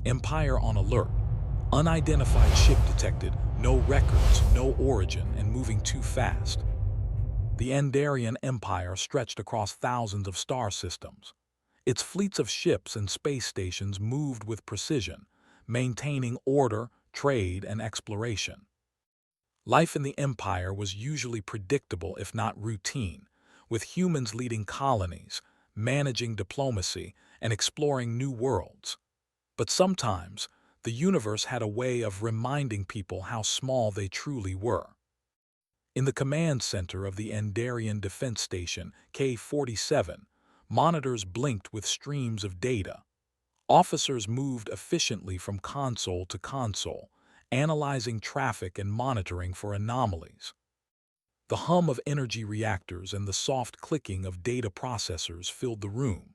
Empire on alert. Unidentified ship detected. No records, no origin, and moving too fast. The Andarian Empire stretched across thousands of star systems. Its fleets of ships and space stations moved with precision, maintaining order, trade, and exploration. Life in the Empire was usually predictable if not routine, with humans leading colonies, managing diplomacy, and exploring new worlds. But sometimes, the universe had a way of reminding people how small they truly were. In the command center of the Andarian Defense Station, K-47, monitors blinked with streams of data. Officers moved efficiently from console to console, analyzing traffic and monitoring for anomalies. The hum of energy reactors and the soft clicking of data processors filled the room.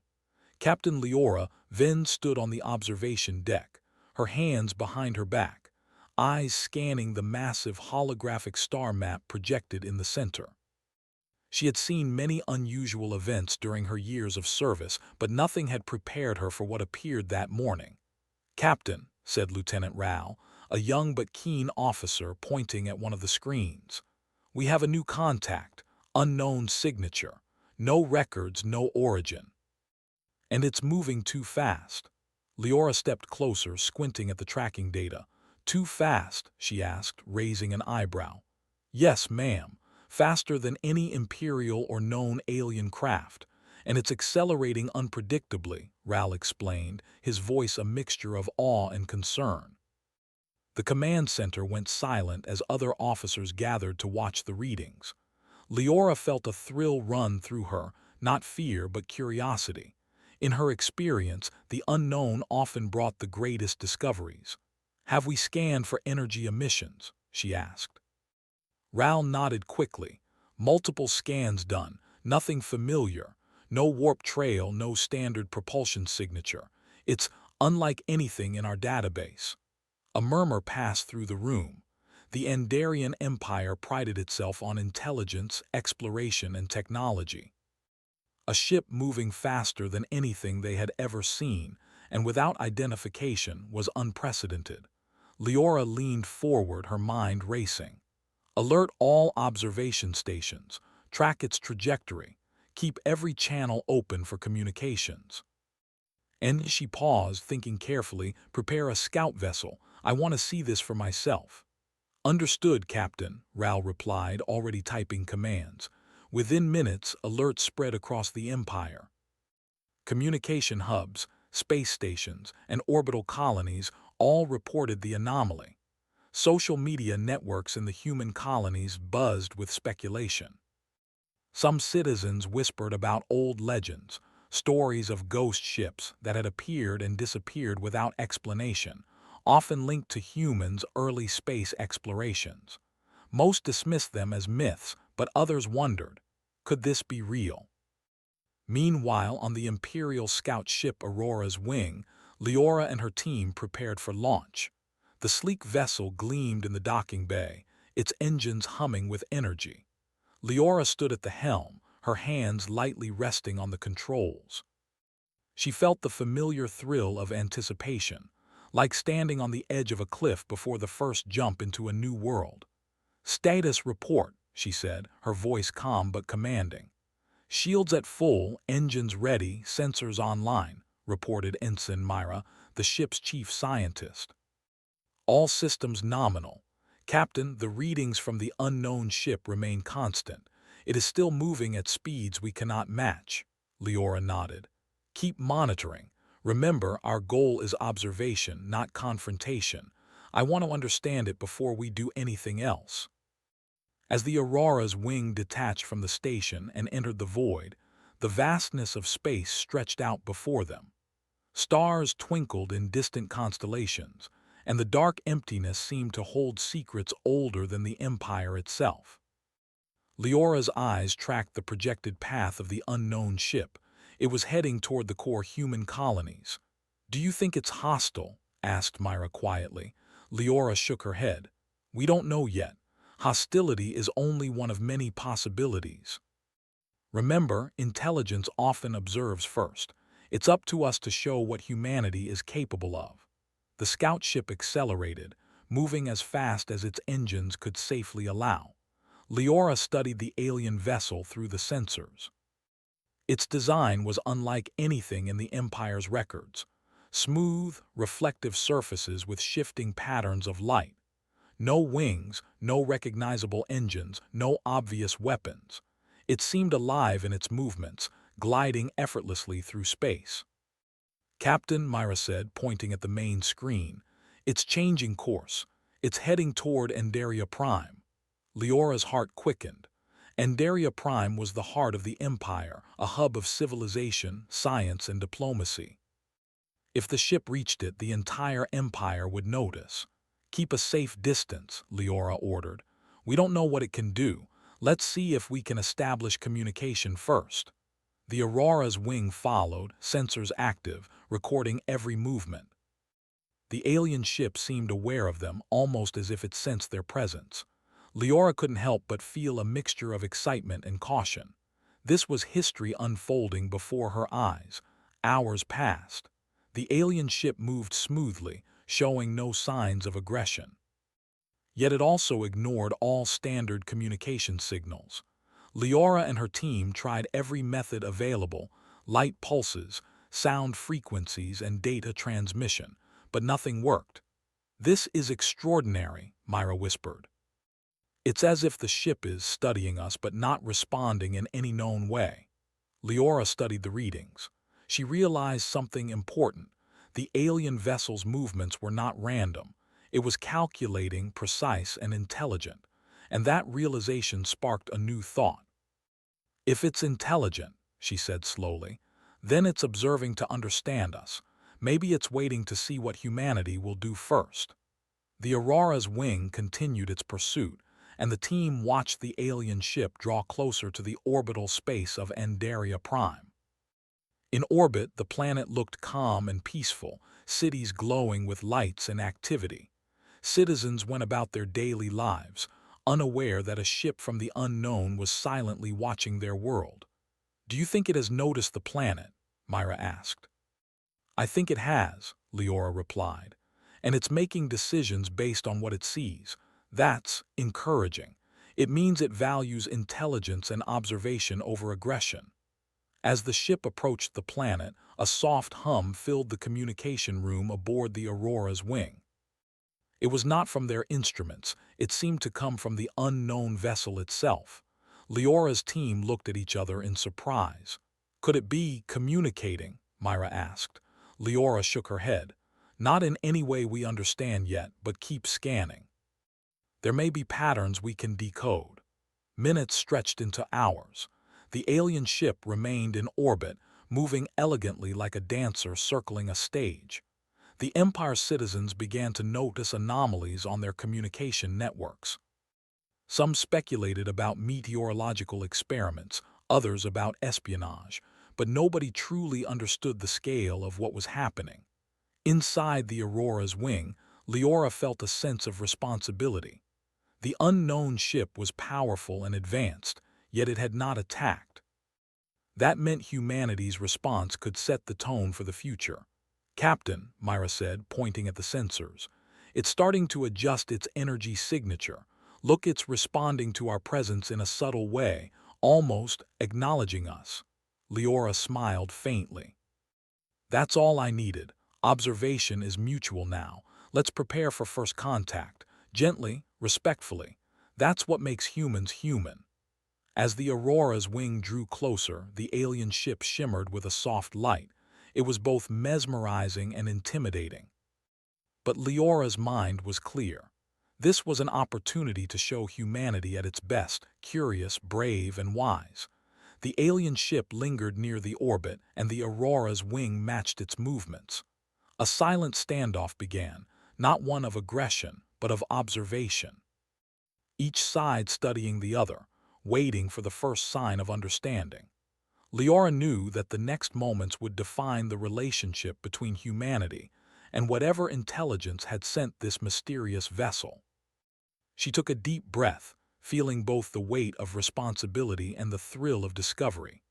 Captain Leora then stood on the observation deck, her hands behind her back, eyes scanning the massive holographic star map projected in the center. She had seen many unusual events during her years of service, but nothing had prepared her for what appeared that morning. "Captain," said Lieutenant Rao, a young but keen officer pointing at one of the screens. "We have a new contact, unknown signature, no records, no origin. And it's moving too fast." Leora stepped closer, squinting at the tracking data. "Too fast?" she asked, raising an eyebrow. "Yes, ma'am. Faster than any Imperial or known alien craft. And it's accelerating unpredictably," Ral explained, his voice a mixture of awe and concern. The command center went silent as other officers gathered to watch the readings. Leora felt a thrill run through her, not fear but curiosity. In her experience, the unknown often brought the greatest discoveries. "Have we scanned for energy emissions?" she asked. Ral nodded quickly. "Multiple scans done, nothing familiar. No warp trail, no standard propulsion signature. It's unlike anything in our database." A murmur passed through the room. The Andarian Empire prided itself on intelligence, exploration, and technology. A ship moving faster than anything they had ever seen, and without identification, was unprecedented. Leora leaned forward, her mind racing. "Alert all observation stations. Track its trajectory. Keep every channel open for communications." And she paused, thinking carefully. "Prepare a scout vessel. I want to see this for myself." "Understood, Captain," Ral replied, already typing commands. Within minutes, alerts spread across the Empire. Communication hubs, space stations, and orbital colonies all reported the anomaly. Social media networks in the human colonies buzzed with speculation. Some citizens whispered about old legends, stories of ghost ships that had appeared and disappeared without explanation, often linked to humans' early space explorations. Most dismissed them as myths, but others wondered, could this be real? Meanwhile, on the Imperial scout ship Aurora's wing, Leora and her team prepared for launch. The sleek vessel gleamed in the docking bay, its engines humming with energy. Leora stood at the helm, her hands lightly resting on the controls. She felt the familiar thrill of anticipation, like standing on the edge of a cliff before the first jump into a new world. "Status report," she said, her voice calm but commanding. "Shields at full, engines ready, sensors online," reported Ensign Myra, the ship's chief scientist. "All systems nominal. Captain, the readings from the unknown ship remain constant. It is still moving at speeds we cannot match." Leora nodded. "Keep monitoring. Remember, our goal is observation, not confrontation. I want to understand it before we do anything else." As the Aurora's wing detached from the station and entered the void, the vastness of space stretched out before them. Stars twinkled in distant constellations, and the dark emptiness seemed to hold secrets older than the Empire itself. Leora's eyes tracked the projected path of the unknown ship. It was heading toward the core human colonies. "Do you think it's hostile?" asked Myra quietly. Leora shook her head. "We don't know yet. Hostility is only one of many possibilities. Remember, intelligence often observes first. It's up to us to show what humanity is capable of." The scout ship accelerated, moving as fast as its engines could safely allow. Leora studied the alien vessel through the sensors. Its design was unlike anything in the Empire's records. Smooth, reflective surfaces with shifting patterns of light. No wings, no recognizable engines, no obvious weapons. It seemed alive in its movements, gliding effortlessly through space. "Captain," Myra said, pointing at the main screen, "it's changing course. It's heading toward Endaria Prime." Leora's heart quickened. Endaria Prime was the heart of the Empire, a hub of civilization, science, and diplomacy. If the ship reached it, the entire Empire would notice. "Keep a safe distance," Leora ordered. "We don't know what it can do. Let's see if we can establish communication first." The Aurora's wing followed, sensors active, recording every movement. The alien ship seemed aware of them, almost as if it sensed their presence. Leora couldn't help but feel a mixture of excitement and caution. This was history unfolding before her eyes. Hours passed. The alien ship moved smoothly, showing no signs of aggression. Yet it also ignored all standard communication signals. Leora and her team tried every method available: light pulses, sound frequencies, and data transmission, but nothing worked. "This is extraordinary," Myra whispered. "It's as if the ship is studying us but not responding in any known way." Leora studied the readings. She realized something important. The alien vessel's movements were not random. It was calculating, precise, and intelligent. And that realization sparked a new thought. "If it's intelligent," she said slowly, "then it's observing to understand us. Maybe it's waiting to see what humanity will do first." The Aurora's wing continued its pursuit, and the team watched the alien ship draw closer to the orbital space of Endaria Prime. In orbit, the planet looked calm and peaceful, cities glowing with lights and activity. Citizens went about their daily lives, unaware that a ship from the unknown was silently watching their world. "Do you think it has noticed the planet?" Myra asked. "I think it has," Leora replied, "and it's making decisions based on what it sees. That's encouraging. It means it values intelligence and observation over aggression." As the ship approached the planet, a soft hum filled the communication room aboard the Aurora's wing. It was not from their instruments. It seemed to come from the unknown vessel itself. Leora's team looked at each other in surprise. "Could it be communicating?" Myra asked. Leora shook her head. "Not in any way we understand yet, but keep scanning. There may be patterns we can decode." Minutes stretched into hours. The alien ship remained in orbit, moving elegantly like a dancer circling a stage. The Empire's citizens began to notice anomalies on their communication networks. Some speculated about meteorological experiments, others about espionage, but nobody truly understood the scale of what was happening. Inside the Aurora's wing, Leora felt a sense of responsibility. The unknown ship was powerful and advanced, yet it had not attacked. That meant humanity's response could set the tone for the future. "Captain," Myra said, pointing at the sensors, "it's starting to adjust its energy signature. Look, it's responding to our presence in a subtle way, almost acknowledging us." Leora smiled faintly. "That's all I needed. Observation is mutual now. Let's prepare for first contact. Gently, respectfully. That's what makes humans human." As the Aurora's wing drew closer, the alien ship shimmered with a soft light. It was both mesmerizing and intimidating. But Leora's mind was clear. This was an opportunity to show humanity at its best, curious, brave, and wise. The alien ship lingered near the orbit, and the Aurora's wing matched its movements. A silent standoff began, not one of aggression, but of observation. Each side studying the other, waiting for the first sign of understanding. Leora knew that the next moments would define the relationship between humanity and whatever intelligence had sent this mysterious vessel. She took a deep breath, feeling both the weight of responsibility and the thrill of discovery.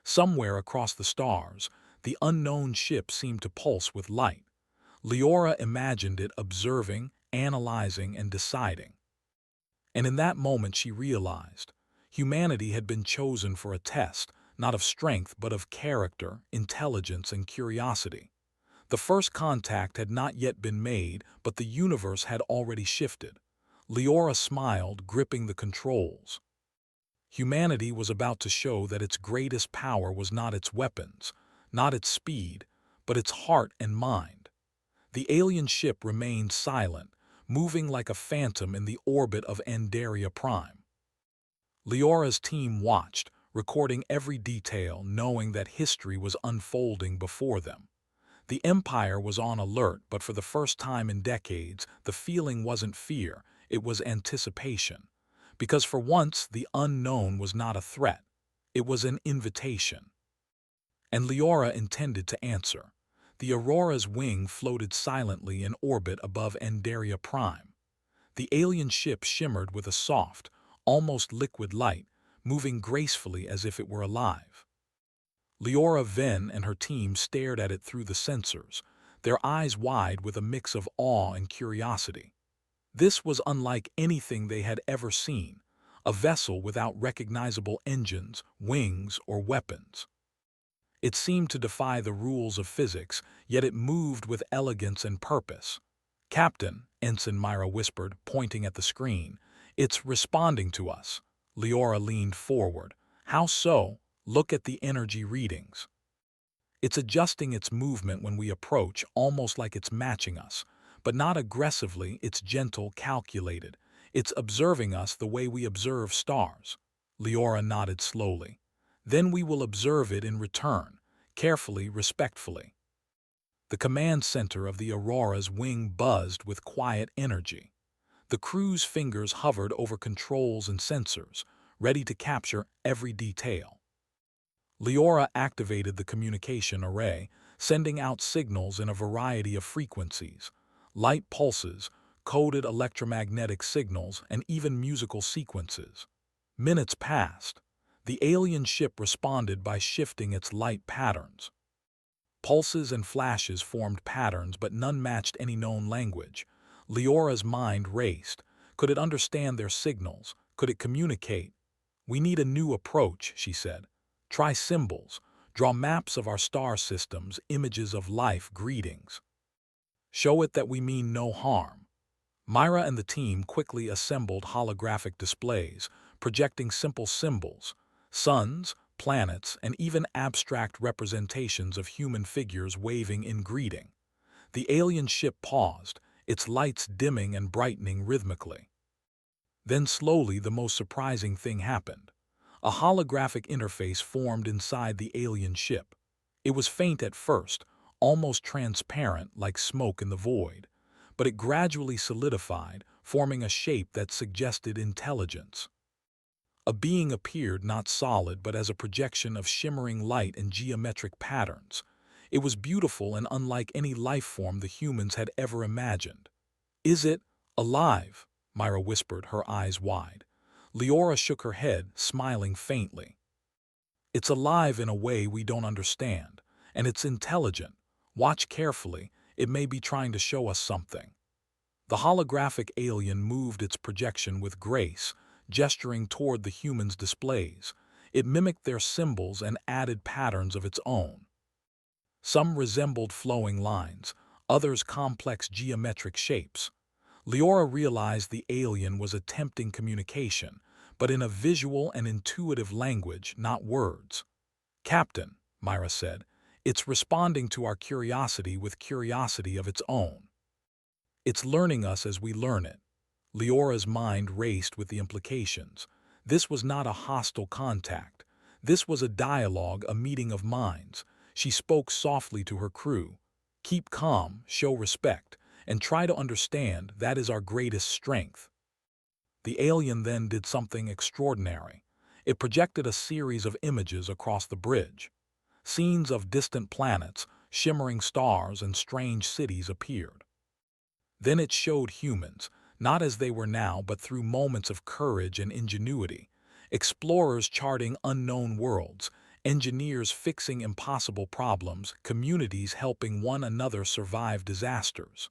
Somewhere across the stars, the unknown ship seemed to pulse with light. Leora imagined it observing, analyzing, and deciding. And in that moment she realized humanity had been chosen for a test, not of strength but of character, intelligence, and curiosity. The first contact had not yet been made, but the universe had already shifted. Leora smiled, gripping the controls. Humanity was about to show that its greatest power was not its weapons, not its speed, but its heart and mind. The alien ship remained silent, moving like a phantom in the orbit of Andaria Prime. Leora's team watched, recording every detail, knowing that history was unfolding before them. The Empire was on alert, but for the first time in decades, the feeling wasn't fear, it was anticipation. Because for once, the unknown was not a threat, it was an invitation. And Leora intended to answer. The Aurora's wing floated silently in orbit above Andaria Prime. The alien ship shimmered with a soft, almost liquid light, moving gracefully as if it were alive. Leora Venn and her team stared at it through the sensors, their eyes wide with a mix of awe and curiosity. This was unlike anything they had ever seen, a vessel without recognizable engines, wings, or weapons. It seemed to defy the rules of physics, yet it moved with elegance and purpose. "Captain," Ensign Myra whispered, pointing at the screen, "it's responding to us." Leora leaned forward. "How so?" "Look at the energy readings. It's adjusting its movement when we approach, almost like it's matching us. But not aggressively, it's gentle, calculated. It's observing us the way we observe stars." Leora nodded slowly. "Then we will observe it in return, carefully, respectfully." The command center of the Aurora's wing buzzed with quiet energy. The crew's fingers hovered over controls and sensors, ready to capture every detail. Leora activated the communication array, sending out signals in a variety of frequencies: light pulses, coded electromagnetic signals, and even musical sequences. Minutes passed. The alien ship responded by shifting its light patterns. Pulses and flashes formed patterns, but none matched any known language. Leora's mind raced. Could it understand their signals? Could it communicate? "We need a new approach," she said. "Try symbols. Draw maps of our star systems, images of life, greetings. Show it that we mean no harm." Myra and the team quickly assembled holographic displays, projecting simple symbols, suns, planets, and even abstract representations of human figures waving in greeting. The alien ship paused, its lights dimming and brightening rhythmically. Then slowly the most surprising thing happened. A holographic interface formed inside the alien ship. It was faint at first, almost transparent like smoke in the void, but it gradually solidified, forming a shape that suggested intelligence. A being appeared, not solid but as a projection of shimmering light and geometric patterns. It was beautiful and unlike any life form the humans had ever imagined. "Is it alive?" Myra whispered, her eyes wide. Leora shook her head, smiling faintly. "It's alive in a way we don't understand, and it's intelligent. Watch carefully, it may be trying to show us something." The holographic alien moved its projection with grace, gesturing toward the humans' displays. It mimicked their symbols and added patterns of its own. Some resembled flowing lines, others complex geometric shapes. Leora realized the alien was attempting communication, but in a visual and intuitive language, not words. "Captain," Myra said, "it's responding to our curiosity with curiosity of its own. It's learning us as we learn it." Leora's mind raced with the implications. This was not a hostile contact. This was a dialogue, a meeting of minds. She spoke softly to her crew. "Keep calm, show respect, and try to understand. That is our greatest strength." The alien then did something extraordinary. It projected a series of images across the bridge. Scenes of distant planets, shimmering stars, and strange cities appeared. Then it showed humans, not as they were now but through moments of courage and ingenuity, explorers charting unknown worlds, engineers fixing impossible problems, communities helping one another survive disasters.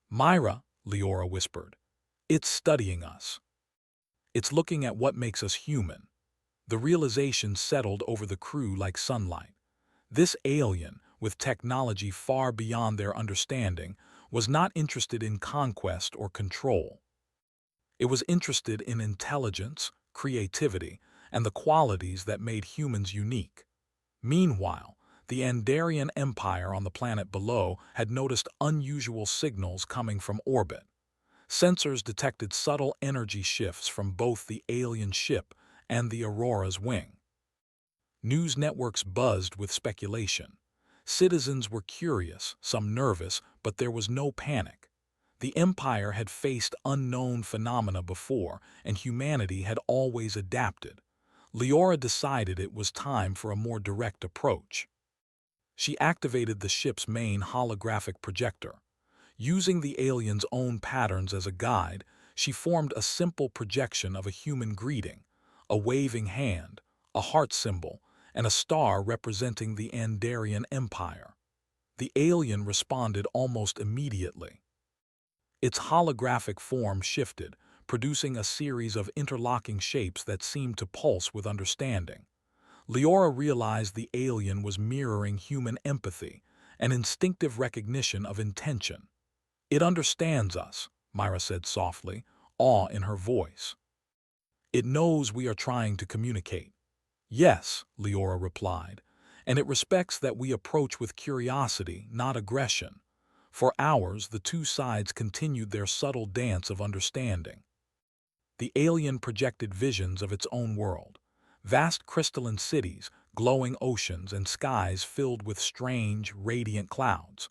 "Myra," Leora whispered, "it's studying us. It's looking at what makes us human." The realization settled over the crew like sunlight. This alien, with technology far beyond their understanding, was not interested in conquest or control. It was interested in intelligence, creativity, and the qualities that made humans unique. Meanwhile, the Andarian Empire on the planet below had noticed unusual signals coming from orbit. Sensors detected subtle energy shifts from both the alien ship and the Aurora's wing. News networks buzzed with speculation. Citizens were curious, some nervous, but there was no panic. The Empire had faced unknown phenomena before, and humanity had always adapted. Leora decided it was time for a more direct approach. She activated the ship's main holographic projector. Using the alien's own patterns as a guide, she formed a simple projection of a human greeting, a waving hand, a heart symbol, and a star representing the Andarian Empire. The alien responded almost immediately. Its holographic form shifted, producing a series of interlocking shapes that seemed to pulse with understanding. Leora realized the alien was mirroring human empathy, an instinctive recognition of intention. "It understands us," Myra said softly, awe in her voice. "It knows we are trying to communicate." "Yes," Leora replied, "and it respects that we approach with curiosity, not aggression." For hours, the two sides continued their subtle dance of understanding. The alien projected visions of its own world. Vast crystalline cities, glowing oceans, and skies filled with strange, radiant clouds.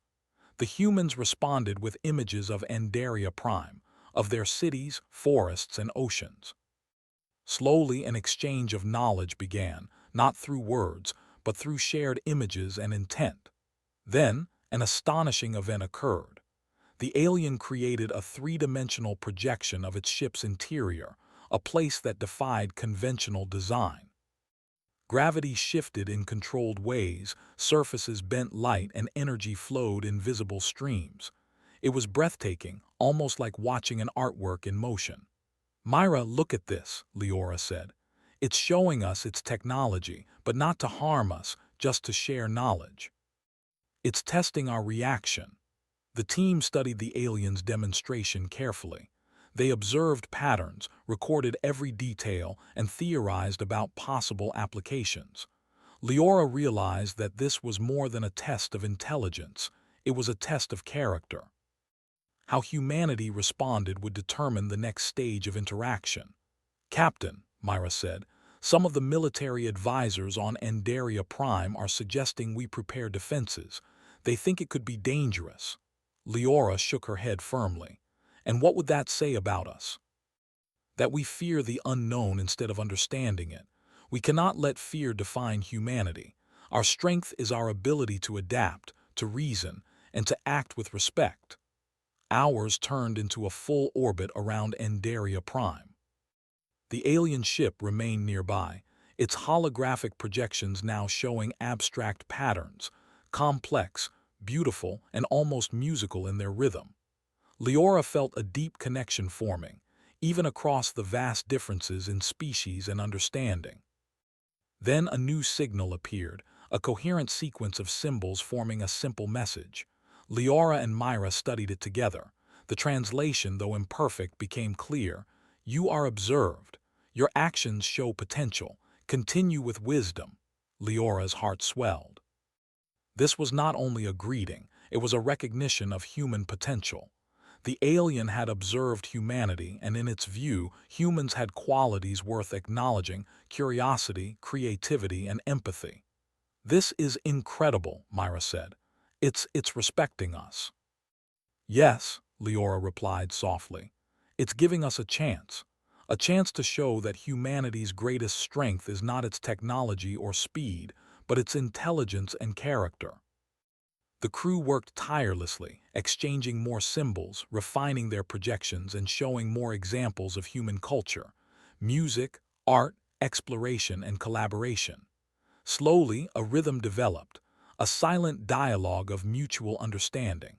The humans responded with images of Andaria Prime, of their cities, forests, and oceans. Slowly, an exchange of knowledge began, not through words, but through shared images and intent. Then, an astonishing event occurred. The alien created a three-dimensional projection of its ship's interior, a place that defied conventional design. Gravity shifted in controlled ways, surfaces bent light, and energy flowed in visible streams. It was breathtaking, almost like watching an artwork in motion. "Myra, look at this," Leora said. "It's showing us its technology, but not to harm us, just to share knowledge. It's testing our reaction." The team studied the alien's demonstration carefully. They observed patterns, recorded every detail, and theorized about possible applications. Leora realized that this was more than a test of intelligence. It was a test of character. How humanity responded would determine the next stage of interaction. "Captain," Myra said, "some of the military advisors on Andaria Prime are suggesting we prepare defenses. They think it could be dangerous." Leora shook her head firmly. "And what would that say about us?" "That we fear the unknown instead of understanding it. We cannot let fear define humanity. Our strength is our ability to adapt, to reason, and to act with respect." Hours turned into a full orbit around Andaria Prime. The alien ship remained nearby, its holographic projections now showing abstract patterns, complex, beautiful, and almost musical in their rhythm. Leora felt a deep connection forming, even across the vast differences in species and understanding. Then a new signal appeared, a coherent sequence of symbols forming a simple message. Leora and Myra studied it together. The translation, though imperfect, became clear. "You are observed. Your actions show potential. Continue with wisdom." Leora's heart swelled. This was not only a greeting, it was a recognition of human potential. The alien had observed humanity, and in its view, humans had qualities worth acknowledging: curiosity, creativity, and empathy. "This is incredible," Myra said. It's respecting us." "Yes," Leora replied softly. "It's giving us a chance to show that humanity's greatest strength is not its technology or speed, but its intelligence and character." The crew worked tirelessly, exchanging more symbols, refining their projections, and showing more examples of human culture: music, art, exploration, and collaboration. Slowly, a rhythm developed, a silent dialogue of mutual understanding.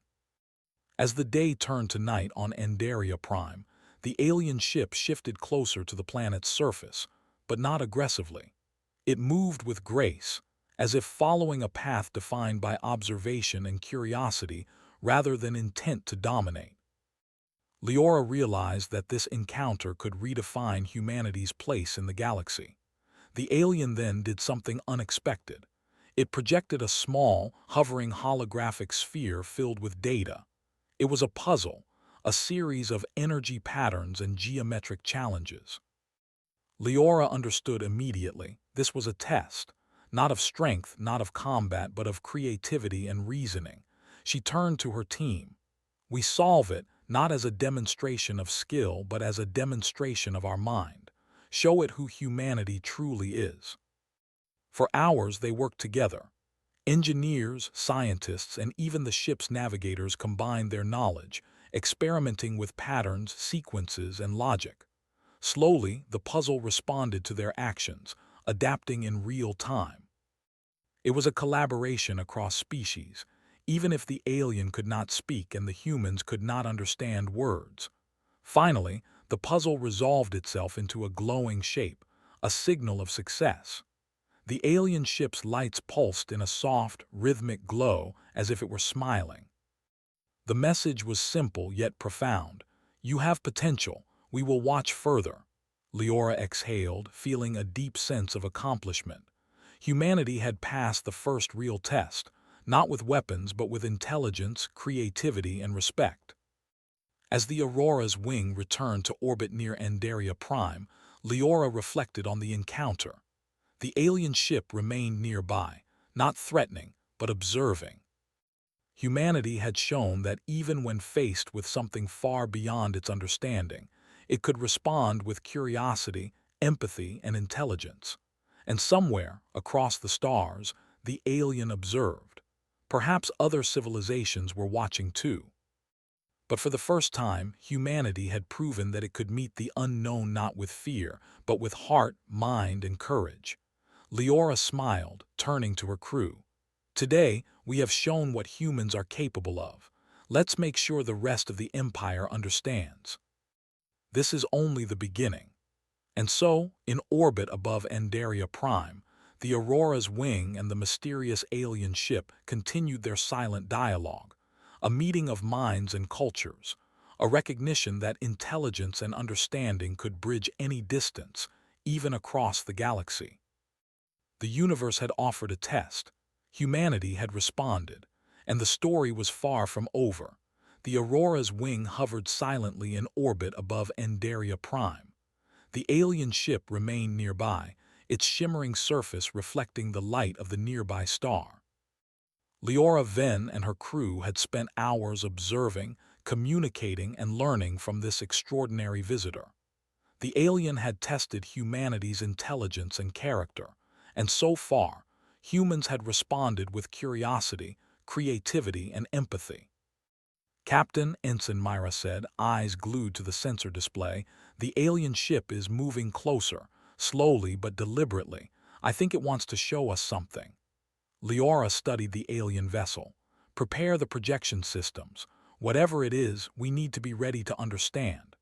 As the day turned to night on Endaria Prime, the alien ship shifted closer to the planet's surface, but not aggressively. It moved with grace, as if following a path defined by observation and curiosity rather than intent to dominate. Leora realized that this encounter could redefine humanity's place in the galaxy. The alien then did something unexpected. It projected a small, hovering holographic sphere filled with data. It was a puzzle, a series of energy patterns and geometric challenges. Leora understood immediately this was a test, not of strength, not of combat, but of creativity and reasoning. She turned to her team. We solve it not as a demonstration of skill, but as a demonstration of our mind. Show it who humanity truly is. For hours they worked together. Engineers, scientists, and even the ship's navigators combined their knowledge, experimenting with patterns, sequences, and logic. Slowly, the puzzle responded to their actions, adapting in real time. It was a collaboration across species, even if the alien could not speak and the humans could not understand words. Finally, the puzzle resolved itself into a glowing shape, a signal of success. The alien ship's lights pulsed in a soft, rhythmic glow as if it were smiling. The message was simple yet profound. You have potential. We will watch further. Leora exhaled, feeling a deep sense of accomplishment. Humanity had passed the first real test, not with weapons but with intelligence, creativity, and respect. As the Aurora's wing returned to orbit near Endaria Prime, Leora reflected on the encounter. The alien ship remained nearby, not threatening, but observing. Humanity had shown that even when faced with something far beyond its understanding, it could respond with curiosity, empathy, and intelligence. And somewhere, across the stars, the alien observed. Perhaps other civilizations were watching too. But for the first time, humanity had proven that it could meet the unknown not with fear, but with heart, mind, and courage. Leora smiled, turning to her crew. Today, we have shown what humans are capable of. Let's make sure the rest of the Empire understands. This is only the beginning. And so, in orbit above Endaria Prime, the Aurora's wing and the mysterious alien ship continued their silent dialogue, a meeting of minds and cultures, a recognition that intelligence and understanding could bridge any distance, even across the galaxy. The universe had offered a test. Humanity had responded, and the story was far from over. The Aurora's wing hovered silently in orbit above Endaria Prime. The alien ship remained nearby, its shimmering surface reflecting the light of the nearby star. Leora Venn and her crew had spent hours observing, communicating, and learning from this extraordinary visitor. The alien had tested humanity's intelligence and character, and so far, humans had responded with curiosity, creativity, and empathy. Captain, Ensign Myra said, eyes glued to the sensor display, the alien ship is moving closer, slowly but deliberately. I think it wants to show us something. Leora studied the alien vessel. Prepare the projection systems. Whatever it is, we need to be ready to understand.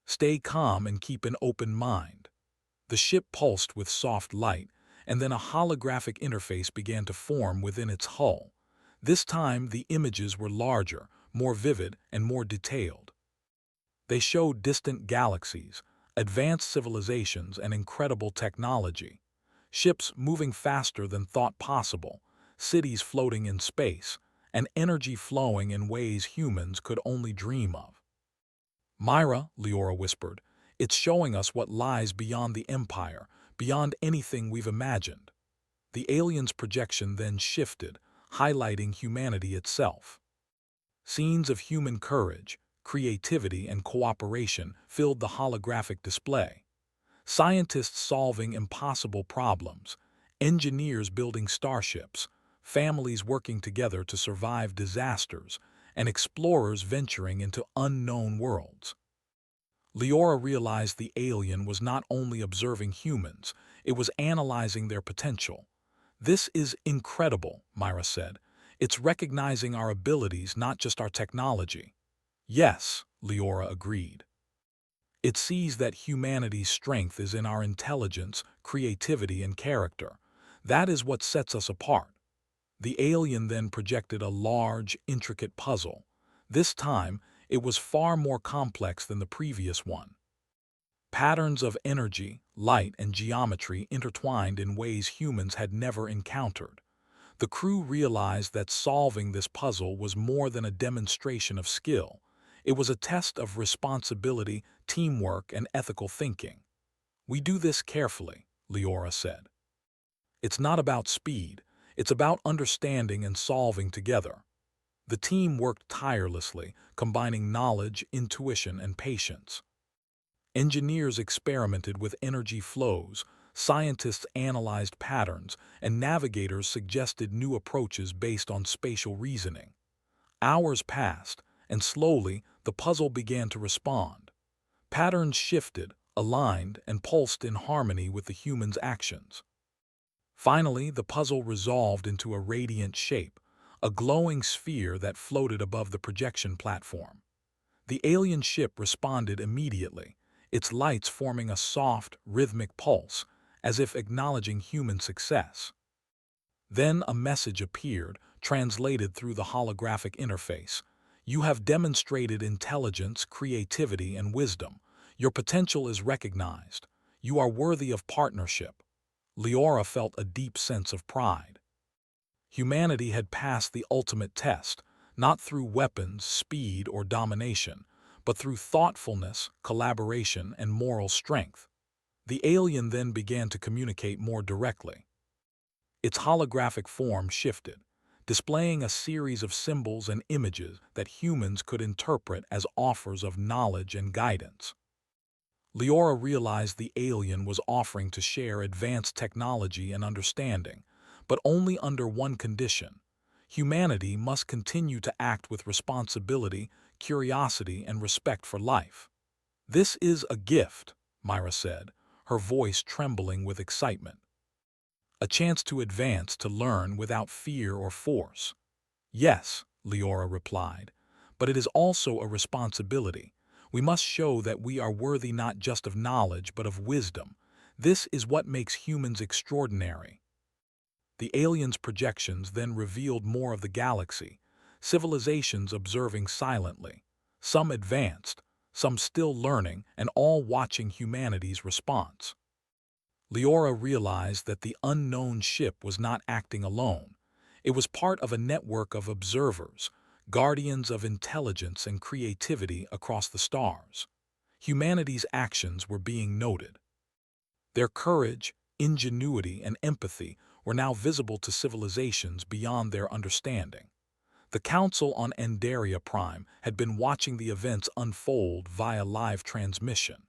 Stay calm and keep an open mind. The ship pulsed with soft light, and then a holographic interface began to form within its hull. This time, the images were larger, more vivid, and more detailed. They showed distant galaxies, advanced civilizations, and incredible technology. Ships moving faster than thought possible, cities floating in space, and energy flowing in ways humans could only dream of. Myra, Leora whispered, it's showing us what lies beyond the Empire, beyond anything we've imagined. The alien's projection then shifted, highlighting humanity itself. Scenes of human courage, creativity, and cooperation filled the holographic display. Scientists solving impossible problems, engineers building starships, families working together to survive disasters, and explorers venturing into unknown worlds. Leora realized the alien was not only observing humans, it was analyzing their potential. "This is incredible," Myra said. "It's recognizing our abilities, not just our technology." "Yes," Leora agreed. "It sees that humanity's strength is in our intelligence, creativity, and character. That is what sets us apart." The alien then projected a large, intricate puzzle. This time, it was far more complex than the previous one. Patterns of energy, light, and geometry intertwined in ways humans had never encountered. The crew realized that solving this puzzle was more than a demonstration of skill. It was a test of responsibility, teamwork, and ethical thinking. "We do this carefully," Leora said. "It's not about speed. It's about understanding and solving together." The team worked tirelessly, combining knowledge, intuition, and patience. Engineers experimented with energy flows, scientists analyzed patterns, and navigators suggested new approaches based on spatial reasoning. Hours passed, and slowly the puzzle began to respond. Patterns shifted, aligned, and pulsed in harmony with the human's actions. Finally, the puzzle resolved into a radiant shape, a glowing sphere that floated above the projection platform. The alien ship responded immediately, its lights forming a soft, rhythmic pulse, as if acknowledging human success. Then a message appeared, translated through the holographic interface. "You have demonstrated intelligence, creativity, and wisdom. Your potential is recognized. You are worthy of partnership." Leora felt a deep sense of pride. Humanity had passed the ultimate test, not through weapons, speed, or domination, but through thoughtfulness, collaboration, and moral strength. The alien then began to communicate more directly. Its holographic form shifted, displaying a series of symbols and images that humans could interpret as offers of knowledge and guidance. Leora realized the alien was offering to share advanced technology and understanding, but only under one condition: humanity must continue to act with responsibility, curiosity, and respect for life. "This is a gift," Myra said, her voice trembling with excitement. "A chance to advance, to learn without fear or force." "Yes," Leora replied, "but it is also a responsibility. We must show that we are worthy not just of knowledge but of wisdom. This is what makes humans extraordinary." The aliens' projections then revealed more of the galaxy, civilizations observing silently, some advanced, some still learning, and all watching humanity's response. Leora realized that the unknown ship was not acting alone. It was part of a network of observers, guardians of intelligence and creativity across the stars. Humanity's actions were being noted. Their courage, ingenuity, and empathy were now visible to civilizations beyond their understanding. The Council on Endaria Prime had been watching the events unfold via live transmission.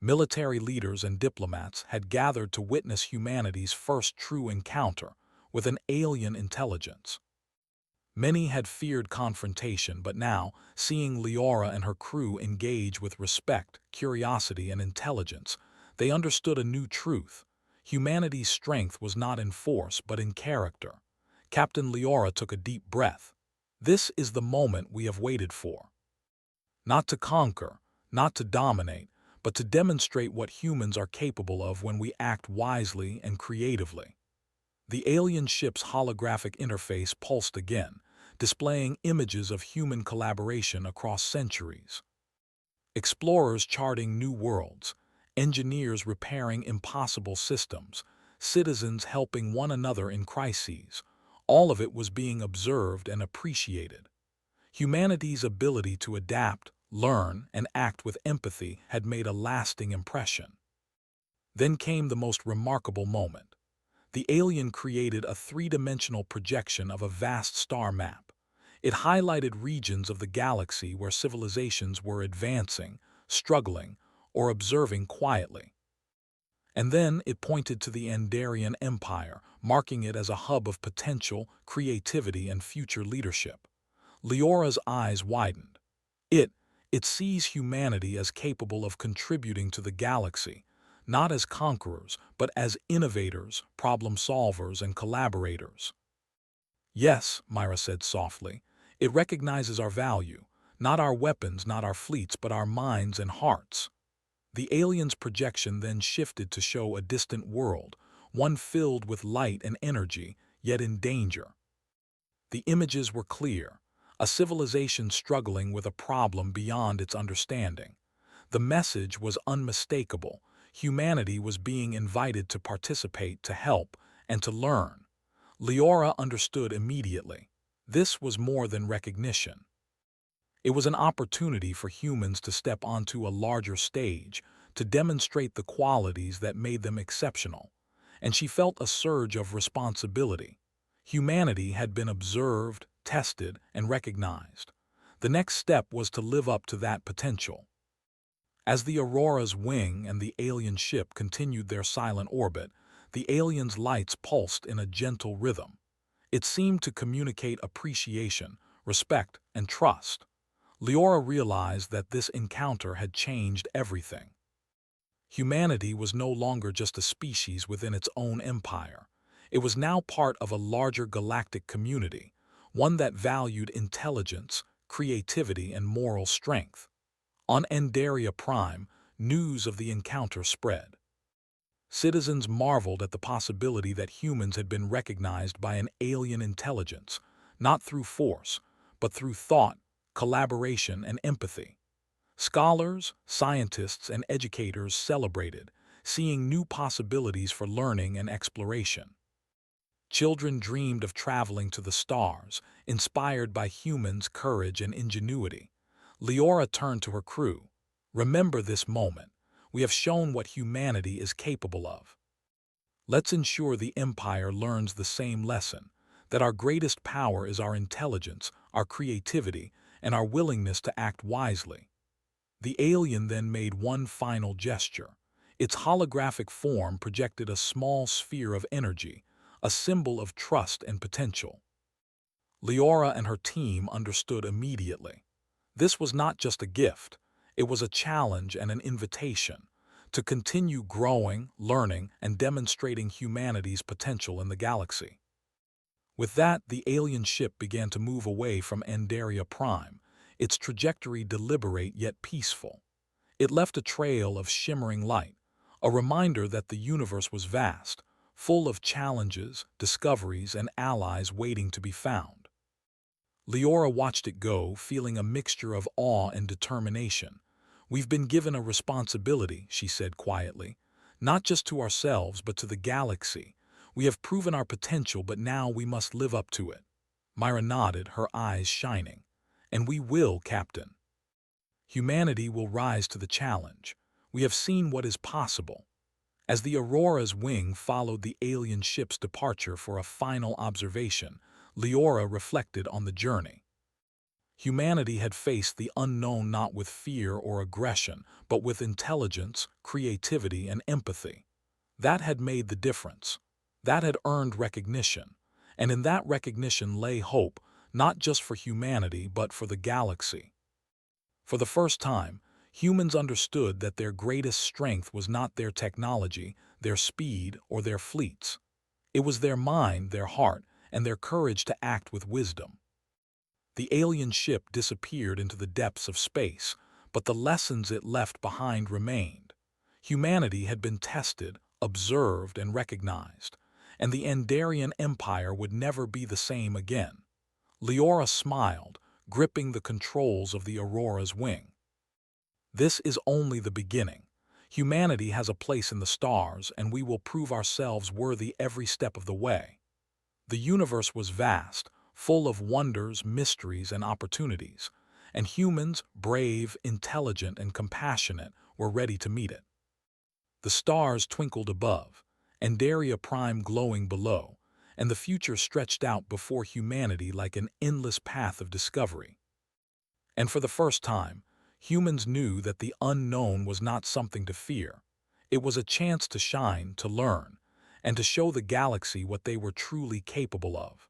Military leaders and diplomats had gathered to witness humanity's first true encounter with an alien intelligence. Many had feared confrontation, but now, seeing Leora and her crew engage with respect, curiosity, and intelligence, they understood a new truth. Humanity's strength was not in force, but in character. Captain Leora took a deep breath. "This is the moment we have waited for. Not to conquer, not to dominate, but to demonstrate what humans are capable of when we act wisely and creatively." The alien ship's holographic interface pulsed again, displaying images of human collaboration across centuries. Explorers charting new worlds, engineers repairing impossible systems, citizens helping one another in crises. All of it was being observed and appreciated. Humanity's ability to adapt, learn, and act with empathy had made a lasting impression. Then came the most remarkable moment. The alien created a three-dimensional projection of a vast star map. It highlighted regions of the galaxy where civilizations were advancing, struggling, or observing quietly. And then it pointed to the Endarian Empire, marking it as a hub of potential, creativity, and future leadership. Leora's eyes widened. It sees humanity as capable of contributing to the galaxy, not as conquerors, but as innovators, problem solvers, and collaborators. Yes, Myra said softly, it recognizes our value, not our weapons, not our fleets, but our minds and hearts. The alien's projection then shifted to show a distant world, one filled with light and energy, yet in danger. The images were clear, a civilization struggling with a problem beyond its understanding. The message was unmistakable. Humanity was being invited to participate, to help, and to learn. Leora understood immediately. This was more than recognition. It was an opportunity for humans to step onto a larger stage, to demonstrate the qualities that made them exceptional. And she felt a surge of responsibility. Humanity had been observed, tested, and recognized. The next step was to live up to that potential. As the Aurora's wing and the alien ship continued their silent orbit, the alien's lights pulsed in a gentle rhythm. It seemed to communicate appreciation, respect, and trust. Leora realized that this encounter had changed everything. Humanity was no longer just a species within its own empire. It was now part of a larger galactic community, one that valued intelligence, creativity, and moral strength. On Endaria Prime, news of the encounter spread. Citizens marveled at the possibility that humans had been recognized by an alien intelligence, not through force, but through thought, collaboration, and empathy. Scholars, scientists, and educators celebrated, seeing new possibilities for learning and exploration. Children dreamed of traveling to the stars, inspired by humans' courage and ingenuity. Leora turned to her crew. Remember this moment. We have shown what humanity is capable of. Let's ensure the Empire learns the same lesson, that our greatest power is our intelligence, our creativity, and our willingness to act wisely. The alien then made one final gesture. Its holographic form projected a small sphere of energy, a symbol of trust and potential. Leora and her team understood immediately. This was not just a gift, it was a challenge and an invitation to continue growing, learning, and demonstrating humanity's potential in the galaxy. With that, the alien ship began to move away from Endaria Prime, its trajectory deliberate yet peaceful. It left a trail of shimmering light, a reminder that the universe was vast, full of challenges, discoveries, and allies waiting to be found. Leora watched it go, feeling a mixture of awe and determination. We've been given a responsibility, she said quietly, not just to ourselves but to the galaxy. We have proven our potential, but now we must live up to it. Myra nodded, her eyes shining. And we will, Captain. Humanity will rise to the challenge. We have seen what is possible. As the Aurora's wing followed the alien ship's departure for a final observation, Leora reflected on the journey. Humanity had faced the unknown not with fear or aggression, but with intelligence, creativity, and empathy. That had made the difference. That had earned recognition. And in that recognition lay hope, not just for humanity, but for the galaxy. For the first time, humans understood that their greatest strength was not their technology, their speed, or their fleets. It was their mind, their heart, and their courage to act with wisdom. The alien ship disappeared into the depths of space, but the lessons it left behind remained. Humanity had been tested, observed, and recognized, and the Endarian Empire would never be the same again. Leora smiled, gripping the controls of the Aurora's wing. This is only the beginning. Humanity has a place in the stars, and we will prove ourselves worthy every step of the way. The universe was vast, full of wonders, mysteries, and opportunities, and humans, brave, intelligent, and compassionate, were ready to meet it. The stars twinkled above, Endaria Prime glowing below, and the future stretched out before humanity like an endless path of discovery. And for the first time, humans knew that the unknown was not something to fear. It was a chance to shine, to learn, and to show the galaxy what they were truly capable of.